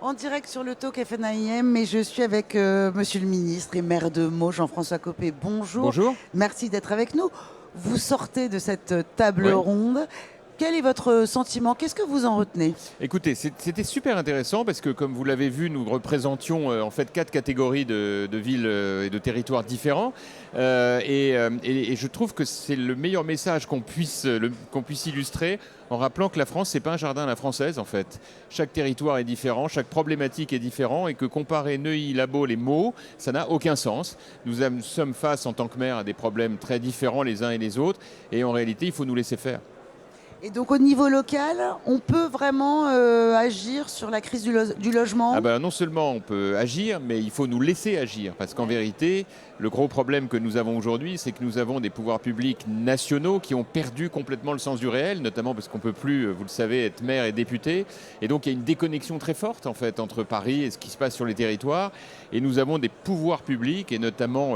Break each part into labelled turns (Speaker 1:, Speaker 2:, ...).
Speaker 1: En direct sur le Talk FNAIM, mais je suis avec Monsieur le ministre et maire de Meaux, Jean-François Copé. Bonjour.
Speaker 2: Bonjour.
Speaker 1: Merci d'être avec nous. Vous sortez de cette table
Speaker 2: Oui.
Speaker 1: ronde. Quel est votre sentiment? Qu'est-ce que vous en retenez?
Speaker 2: Écoutez, c'était super intéressant parce que, comme vous l'avez vu, nous représentions en fait 4 catégories de villes et de territoires différents. Et je trouve que c'est le meilleur message qu'on puisse illustrer en rappelant que la France, c'est pas un jardin à la française en fait. Chaque territoire est différent, chaque problématique est différente et que comparer Neuilly, La Baule et Meaux, ça n'a aucun sens. Nous sommes face en tant que maire à des problèmes très différents les uns et les autres et en réalité, il faut nous laisser faire.
Speaker 1: Et donc au niveau local, on peut vraiment agir sur la crise du logement?
Speaker 2: Ah ben, non seulement on peut agir, mais il faut nous laisser agir. Parce qu'en vérité, le gros problème que nous avons aujourd'hui, c'est que nous avons des pouvoirs publics nationaux qui ont perdu complètement le sens du réel, notamment parce qu'on ne peut plus, vous le savez, être maire et député. Et donc il y a une déconnexion très forte en fait entre Paris et ce qui se passe sur les territoires. Et nous avons des pouvoirs publics et notamment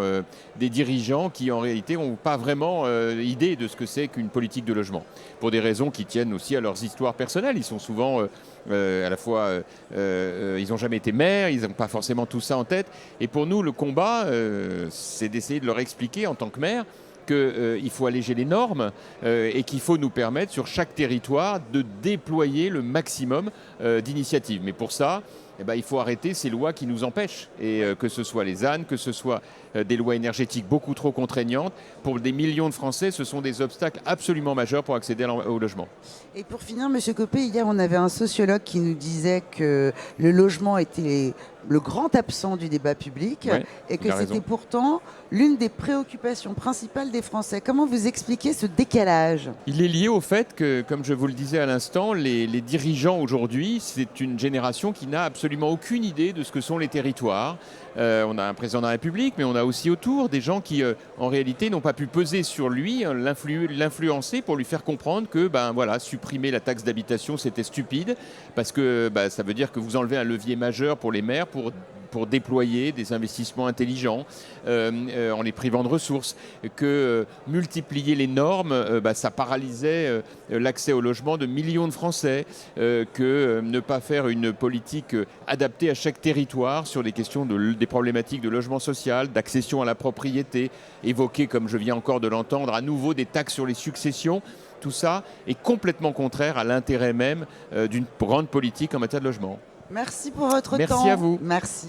Speaker 2: des dirigeants qui en réalité n'ont pas vraiment idée de ce que c'est qu'une politique de logement. Pour des raisons qui tiennent aussi à leurs histoires personnelles. Ils sont souvent à la fois, ils n'ont jamais été maires, ils n'ont pas forcément tout ça en tête. Et pour nous, le combat, c'est d'essayer de leur expliquer en tant que maire qu'il faut alléger les normes et qu'il faut nous permettre sur chaque territoire de déployer le maximum d'initiatives. Mais pour ça, eh ben, il faut arrêter ces lois qui nous empêchent, et que ce soit les ZAN, que ce soit des lois énergétiques beaucoup trop contraignantes. Pour des millions de Français, ce sont des obstacles absolument majeurs pour accéder au logement.
Speaker 1: Et pour finir, Monsieur Copé, hier on avait un sociologue qui nous disait que le logement était le grand absent du débat public
Speaker 2: Ouais,
Speaker 1: et que
Speaker 2: il a
Speaker 1: c'était
Speaker 2: raison.
Speaker 1: pourtant l'une des préoccupations principales des Français. Comment vous expliquez ce décalage?
Speaker 2: Il est lié au fait que, comme je vous le disais à l'instant, les dirigeants aujourd'hui, c'est une génération qui n'a absolument aucune idée de ce que sont les territoires. On a un président de la République, mais on a aussi autour des gens qui, en réalité, n'ont pas pu peser sur lui, l'influencer pour lui faire comprendre que, ben voilà, supprimer la taxe d'habitation, c'était stupide, parce que ça veut dire que vous enlevez un levier majeur pour les maires pour déployer des investissements intelligents en les privant de ressources, que multiplier les normes, ça paralysait l'accès au logement de millions de Français, que ne pas faire une politique adaptée à chaque territoire sur les questions des problématiques de logement social, d'accession à la propriété, évoquer, comme je viens encore de l'entendre, à nouveau des taxes sur les successions. Tout ça est complètement contraire à l'intérêt même d'une grande politique en matière de logement.
Speaker 1: Merci pour votre temps.
Speaker 2: Merci à vous.
Speaker 1: Merci.